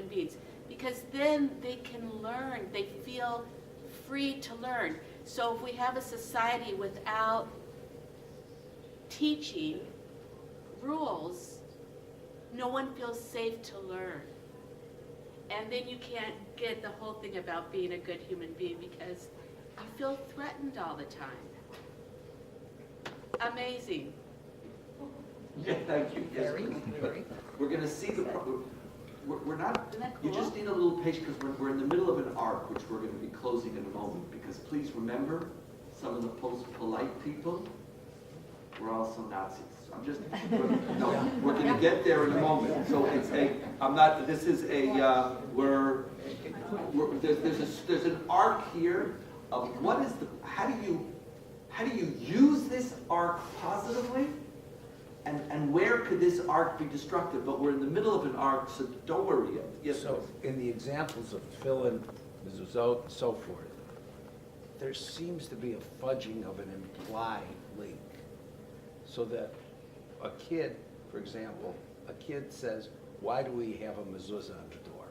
beings, because then they can learn, they feel free to learn. So if we have a society without teaching rules, no one feels safe to learn. And then you can't get the whole thing about being a good human being because you feel threatened all the time. Amazing. Yeah, thank you. Yes, Very. we're going to see the. We're not. Isn't that cool? You just need a little patience because we're in the middle of an arc, which we're going to be closing in a moment. Because please remember, some of the polite people were also Nazis. I'm just. We're going to get there in a moment. So it's a. I'm not. This is a. There's an arc here of what is the. How do you use this arc positively? And where could this arc be destructive? But we're in the middle of an arc, so don't worry yet. Yes, So, in the examples of tefillin, mezuzot, and so forth, there seems to be a fudging of an implied link. So that a kid, for example, a kid says, why do we have a mezuzah on the door?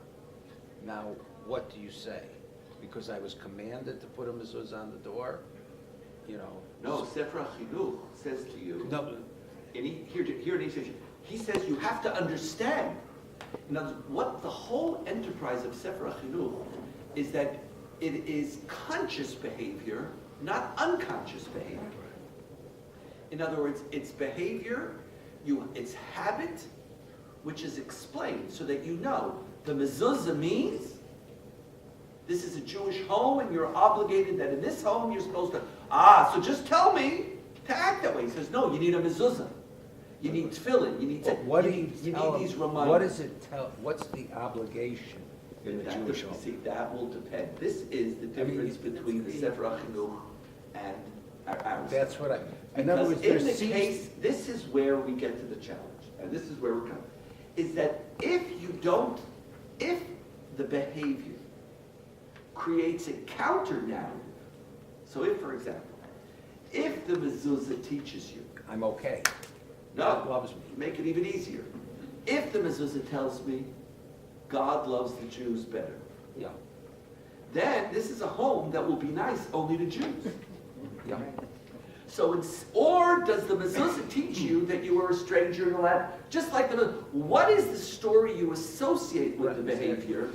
Now, what do you say? Because I was commanded to put a mezuzah on the door? You know? no, Sefer HaChinuch says to you, No. here in East he says you have to understand. In other words, what the whole enterprise of Sefer HaChinuch is that it is conscious behavior, not unconscious behavior. In other words, it's behavior, it's habit, which is explained so that you know. The mezuzah means this is a Jewish home and you're obligated that in this home you're supposed to, so just tell me to act that way. He says, no, you need a mezuzah. You need tefillin. You need What do you you need tell these them? reminders. What does it tell? What's the obligation in the Jewish home? See, that will depend. This is the difference between the Sefer HaChinuch and ours. That's what in other words, in the case, this is where we get to the challenge, and this is where we're coming, is that if the behavior creates a counter narrative, so if, for example, if the mezuzah teaches you, I'm okay. God God loves me. make it even easier. If the mezuzah tells me God loves the Jews better, Yeah. then this is a home that will be nice only to Jews. Yeah. So, or does the mezuzah teach you that you are a stranger in the land? Just like what is the story you associate with the behavior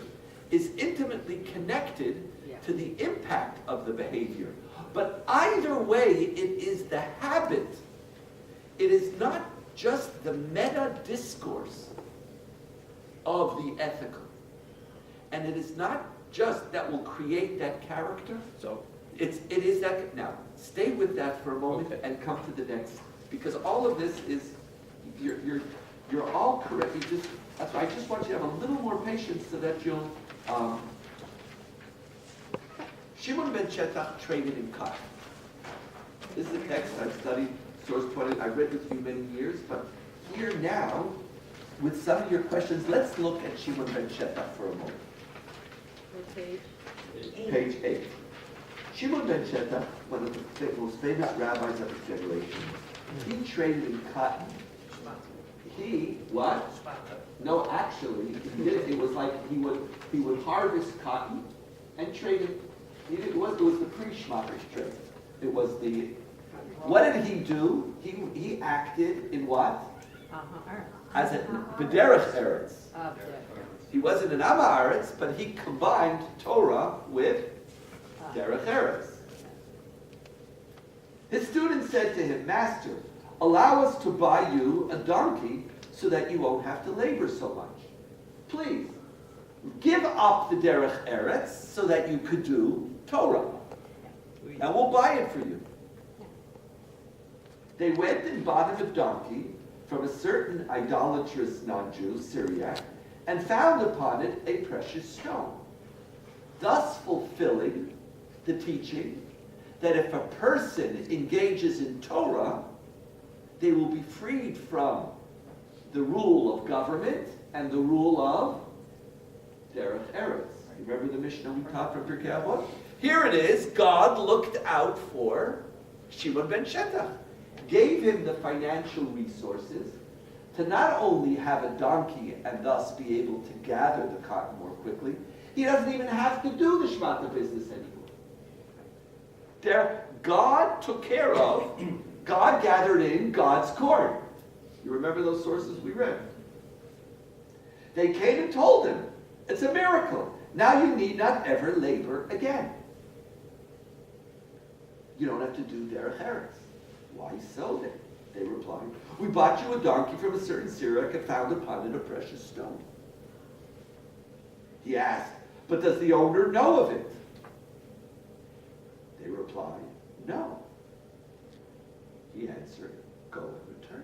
is intimately connected to the impact of the behavior. But either way, it is the habit. It is not just the meta discourse of the ethical. And it is not just that will create that character. So, It is that. Now, stay with that for a moment Okay. and come to the next, because all of this is, you're all correct. That's why I just want you to have a little more patience so that you'll. Shimon ben Shetach traded in cotton. This is a text I've studied, source quoted. I've read with you many years, but here now, with some of your questions, let's look at Shimon ben Shetach for a moment. Page 8. Shimon ben Shetach, one of the most famous rabbis of his generation, he traded in cotton. What? No, actually, he did it. It was like he would harvest cotton and trade it. It was the pre-shmatish trade. It was the. What did he do? He acted in what? As a derech eretz. He wasn't an Am Haaretz, but he combined Torah with derech eretz. His student said to him, Master, allow us to buy you a donkey so that you won't have to labor so much. Please, give up the derech eretz so that you could do Torah. And we'll buy it for you. They went and bought him a donkey from a certain idolatrous non-Jew, Syriac, and found upon it a precious stone, thus fulfilling the teaching that if a person engages in Torah, they will be freed from the rule of government and the rule of derech eretz. Remember the Mishnah we taught from Pirkei Avot? Here it is, God looked out for Shimon ben Shetach, gave him the financial resources to not only have a donkey and thus be able to gather the cotton more quickly, he doesn't even have to do the shmata business anymore. God took care of, God gathered in God's corn. You remember those sources we read? They came and told him, it's a miracle. Now you need not ever labor again. You don't have to do derech eretz. Why so then? They replied, we bought you a donkey from a certain Syriac and found upon it a precious stone. He asked, but does the owner know of it? They replied, no. He answered, go and return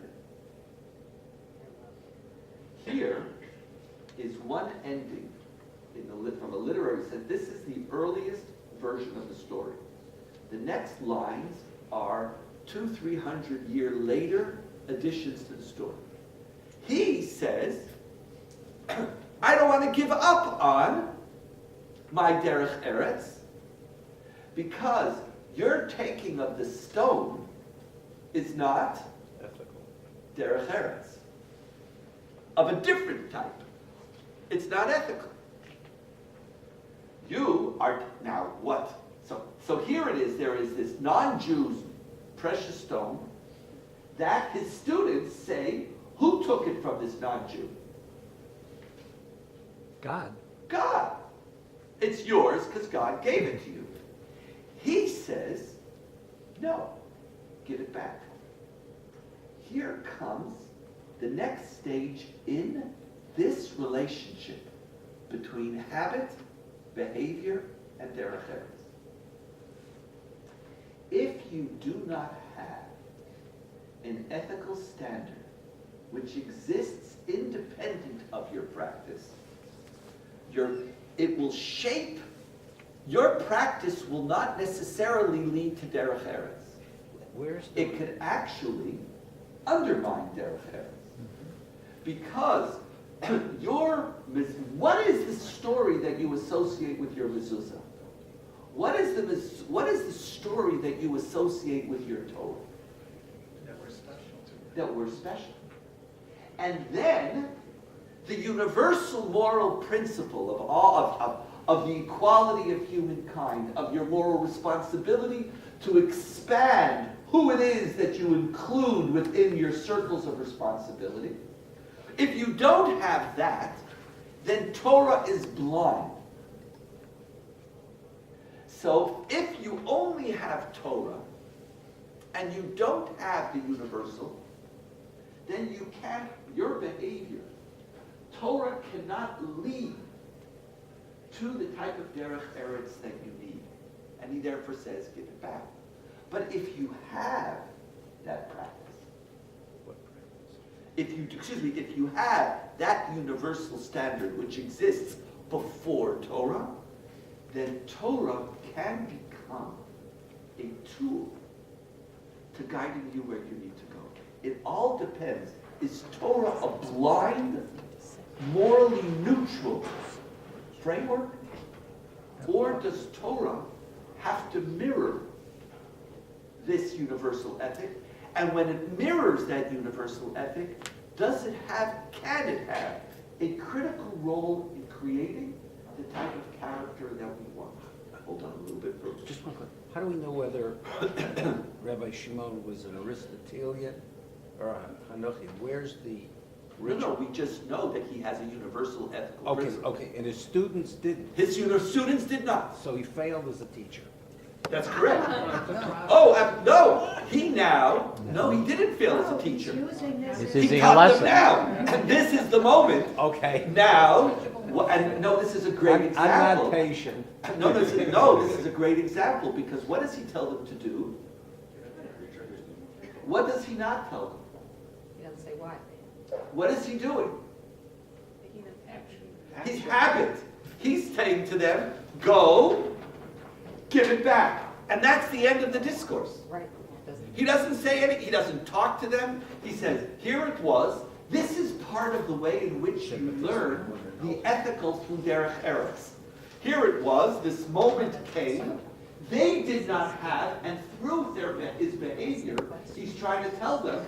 it. Here is one ending from a literary sense. This is the earliest version of the story. The next lines are 200-300 year later additions to the story. He says, I don't want to give up on my derech eretz because your taking of the stone is not Ethical. derech eretz. Of a different type. It's not ethical. You are, now what? So here it is, there is this non-Jew's precious stone that his students say, who took it from this non-Jew? God. God. It's yours because God gave it to you. He says, no, give it back. Here comes the next stage in this relationship between habit, behavior, and derech eretz. If you do not have an ethical standard which exists independent of your practice, it will shape, your practice will not necessarily lead to derech eretz. It could actually undermine derech eretz. Because what is the story that you associate with your mezuzah? What is the story that you associate with your Torah? That we're special to. That we're special. And then the universal moral principle of the equality of humankind, of your moral responsibility to expand who it is that you include within your circles of responsibility. If you don't have that, then Torah is blind. So if you only have Torah and you don't have the universal, then you can't, your behavior, Torah cannot lead to the type of derech eretz that you need. And he therefore says, give it back. But if you have that practice, if you have that universal standard which exists before Torah, then Torah can become a tool to guiding you where you need to go. It all depends. Is Torah a blind, morally neutral framework? Or does Torah have to mirror this universal ethic? And when it mirrors that universal ethic, can it have a critical role in creating the type of character that we want? Hold on a little bit further. Just one quick. How do we know whether Rabbi Shimon was an Aristotelian or a Hanochi? Where's the No, we just know that he has a universal ethical principle. Okay, and his students didn't. His students did not. So he failed as a teacher. That's correct. No, he didn't fail as a teacher. He taught them now. And this is the moment. Okay. Now, this is a great example. I'm not patient. This is a great example because what does he tell them to do? What does he not tell them? He doesn't say why. What is he doing? His habit. He's saying to them, go, give it back. And that's the end of the discourse. Right. He doesn't say anything. He doesn't talk to them. He says, here it was. This is part of the way in which you learn the ethical through derech eretz. Here it was. This moment came. They did not have, and through his behavior, he's trying to tell them,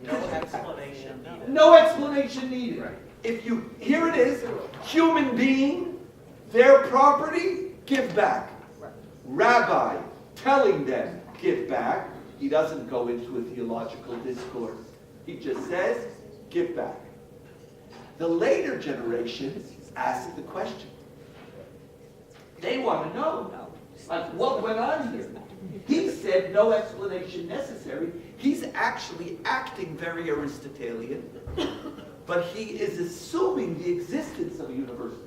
No explanation needed. No explanation needed. Right. Here it is, human being, their property, give back. Rabbi telling them, give back. He doesn't go into a theological discourse. He just says, give back. The later generations ask the question. They want to know, like, what went on here? He said no explanation necessary. He's actually acting very Aristotelian, but he is assuming the existence of a universal.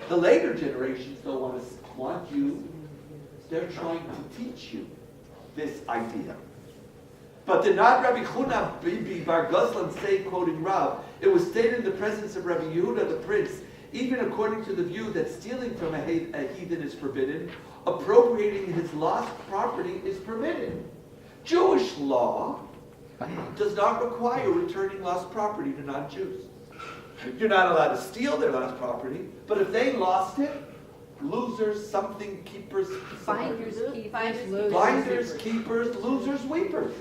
The later generations don't want you. They're trying to teach you this idea. But did not Rabbi Chuna Bibi Bar Goslan say, quoting Rav, it was stated in the presence of Rabbi Yehuda the prince, even according to the view that stealing from a heathen is forbidden, appropriating his lost property is permitted. Jewish law does not require returning lost property to non-Jews. You're not allowed to steal their lost property, but if they lost it, losers, something keepers, Finders, keepers, losers. blinders, keepers, losers, weepers.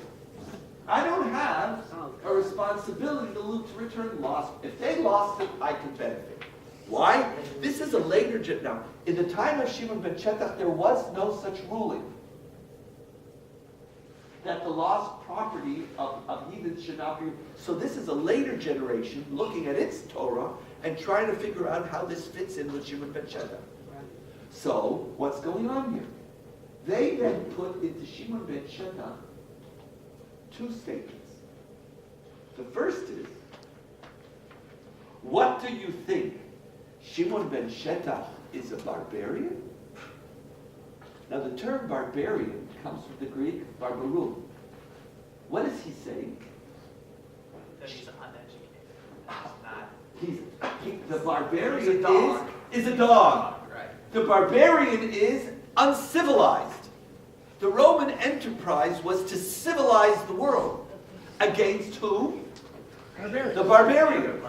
I don't have a responsibility to return lost. If they lost it, I can benefit. Why? This is a later now. In the time of Shimon ben Shetach, there was no such ruling that the lost property of heathens should not be. So this is a later generation looking at its Torah and trying to figure out how this fits in with Shimon ben Shetach. So what's going on here? They then put into Shimon ben Shetach two statements. The first is, what do you think? Shimon ben Shetach is a barbarian? Now the term barbarian comes from the Greek barbarum. What is he saying? That he's uneducated. The barbarian He's a dog. is a dog. Right. The barbarian is uncivilized. The Roman enterprise was to civilize the world. Against who? The barbarian.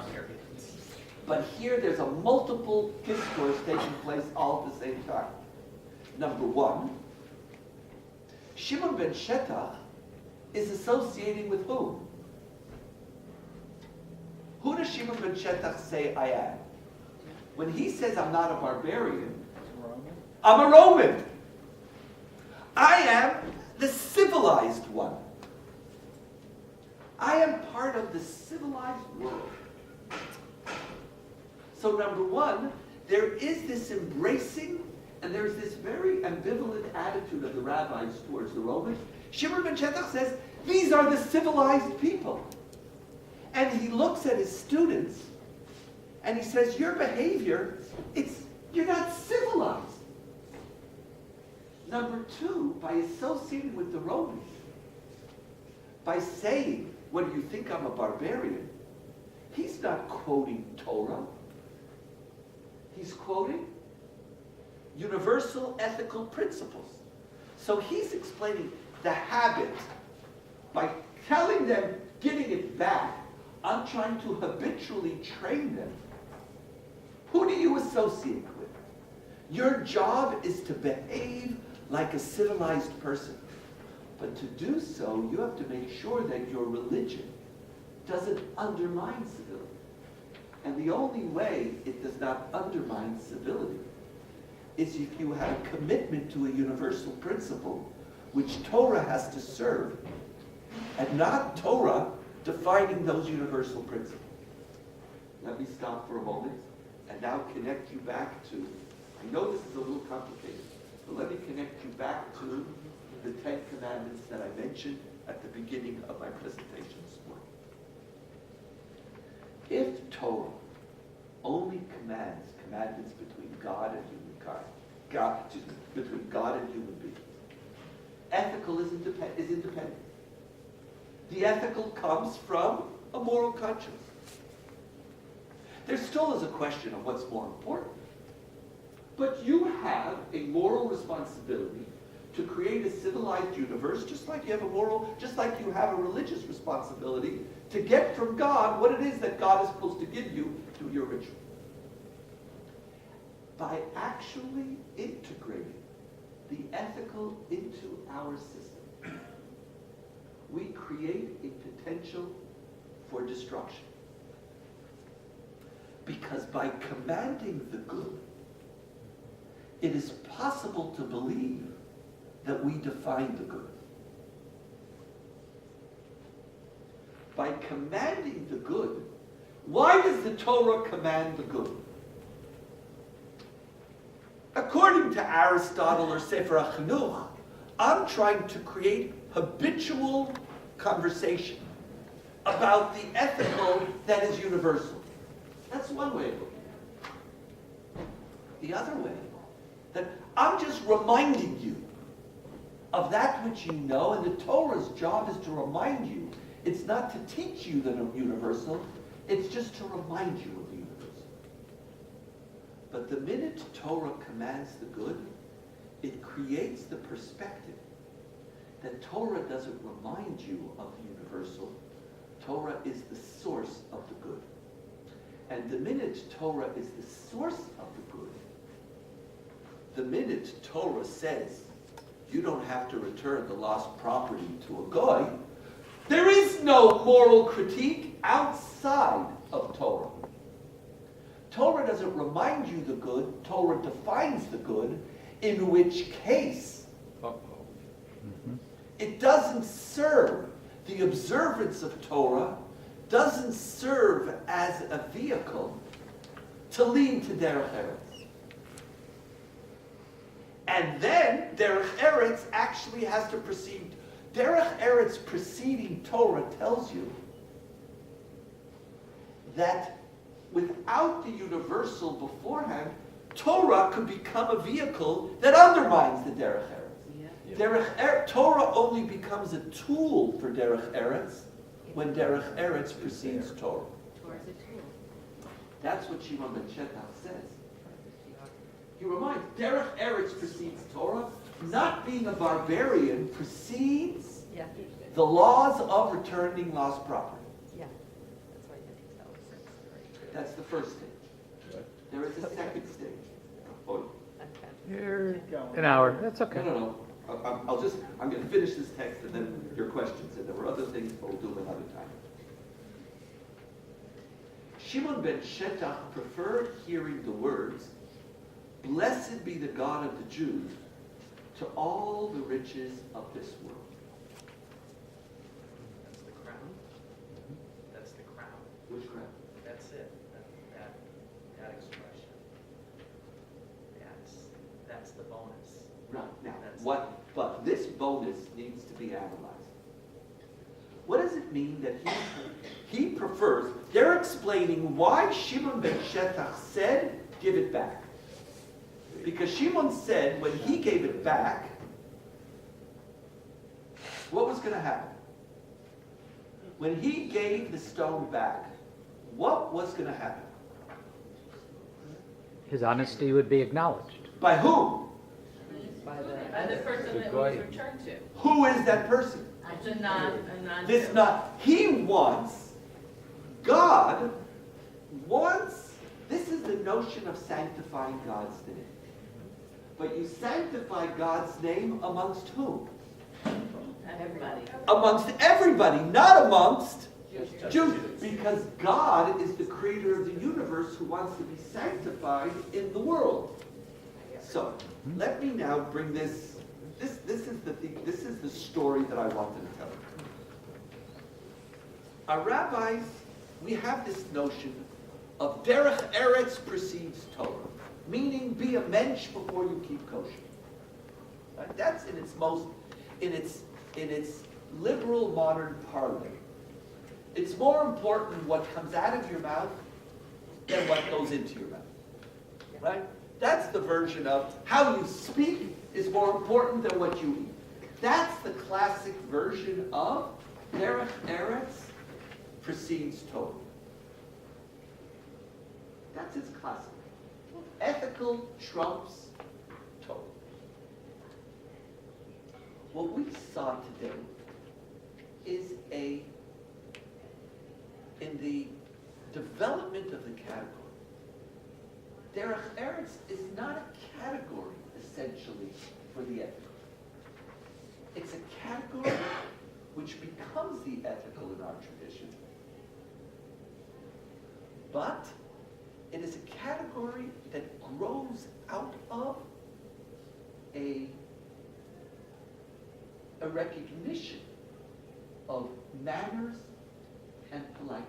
But here there's a multiple discourse taking place all at the same time. Number one, Shimon ben Shetach is associating with whom? Who does Shimon ben Shetach say I am? When he says I'm not a barbarian, I'm a Roman. I am the civilized one. I am part of the civilized world. So number one, there is this embracing and there's this very ambivalent attitude of the rabbis towards the Romans. Shimon ben Shetach says, these are the civilized people. And he looks at his students and he says, your behavior, you're not civilized. Number two, by associating with the Romans, by saying, what do you think I'm a barbarian? He's not quoting Torah. He's quoting universal ethical principles. So he's explaining the habit. By telling them, giving it back, I'm trying to habitually train them. Who do you associate with? Your job is to behave like a civilized person. But to do so, you have to make sure that your religion doesn't undermine civility. And the only way it does not undermine civility is if you have a commitment to a universal principle which Torah has to serve, and not Torah defining those universal principles. Let me stop for a moment and now connect you back to, I know this is a little complicated, but let me connect you back to the 10 Commandments that I mentioned at the beginning of my presentation this morning. If Torah only commands commandments between God and humankind, between God and human beings, ethical is independent. The ethical comes from a moral conscience. There still is a question of what's more important. But you have a moral responsibility to create a civilized universe, just like you have a religious responsibility to get from God what it is that God is supposed to give you through your ritual. By actually integrating the ethical into our system, we create a potential for destruction. Because by commanding the good, it is possible to believe that we define the good. By commanding the good, why does the Torah command the good? According to Aristotle or Sefer HaChinuch, I'm trying to create habitual conversation about the ethical that is universal. That's one way of looking at it. The other way, that I'm just reminding you of that which you know, and the Torah's job is to remind you. It's not to teach you the universal, it's just to remind you of the universal. But the minute Torah commands the good, it creates the perspective that Torah doesn't remind you of the universal. Torah is the source of the good. And the minute Torah is the source of the good, the minute Torah says you don't have to return the lost property to a goy, there is no moral critique outside of Torah. Torah doesn't remind you the good, Torah defines the good, in which case it doesn't serve, the observance of Torah doesn't serve as a vehicle to lead to derech eretz. And then derech eretz actually has to proceed. Derech eretz preceding Torah tells you that without the universal beforehand, Torah could become a vehicle that undermines the derech eretz. Yeah. Torah only becomes a tool for derech eretz when derech eretz precedes Torah. Torah's a tool. That's what Shimon ben Shetach says. He reminds, derech eretz precedes Torah. Not being a barbarian precedes Yeah, the laws of returning lost property. yeah. That's why you think that was very That's the first stage. Right. There is a second stage. Oh, You're an hour, that's okay. no. I'm going to finish this text and then your questions. And there were other things, but we'll do them another time. Shimon ben Shetach preferred hearing the words, "Blessed be the God of the Jews," to all the riches of this world. That's the crown. That's the crown. Which crown? That's it. That expression. That's the bonus. Right. Now, That's- but this bonus needs to be analyzed. What does it mean that he prefers? They're explaining why Shimon ben Shetach said, "Give it back." Because Shimon said when he gave it back, what was going to happen? When he gave the stone back, what was going to happen? His honesty would be acknowledged. By whom? by the. And the person that Goy. was returned to. Who is that person? It's a non. This not, he wants, God wants, this is the notion of sanctifying God's name. But you sanctify God's name amongst whom? Everybody. Amongst everybody, not amongst Jews. Because God is the creator of the universe who wants to be sanctified in the world. So, let me now bring this is the story that I wanted to tell you. Our rabbis, we have this notion of derech eretz precedes Torah, meaning be a mensch before you keep kosher. Right? That's in its liberal modern parlance. It's more important what comes out of your mouth than what goes into your mouth. Right? That's the version of how you speak is more important than what you eat. That's the classic version of derech eretz precedes Torah. That's its classic. Ethical trumps Torah. What we saw today is in the development of the category. Derech eretz is not a category, essentially, for the ethical. It's a category which becomes the ethical in our tradition. But it is a category that grows out of a recognition of manners and politeness,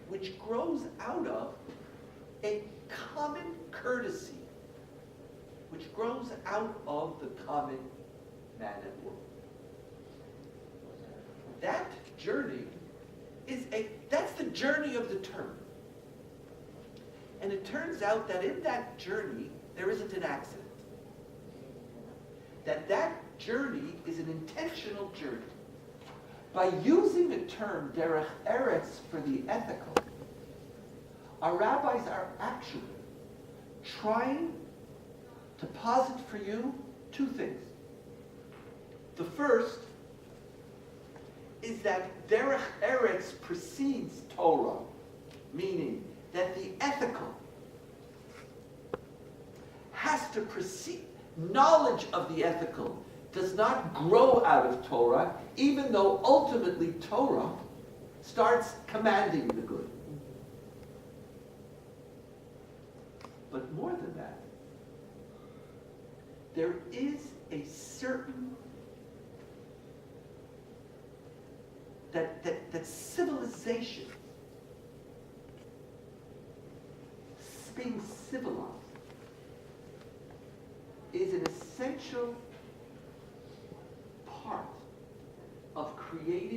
which grows out of a common courtesy, which grows out of the common man and woman. That journey that's the journey of the term. And it turns out that in that journey, there isn't an accident. That journey is an intentional journey. By using the term derech eretz for the ethical, our rabbis are actually trying to posit for you two things. The first is that derech eretz precedes Torah, meaning that the ethical has to precede. Knowledge of the ethical does not grow out of Torah, even though ultimately Torah starts commanding the good. But more than that, there is a certain that civilization, being civilized, is an essential part of creating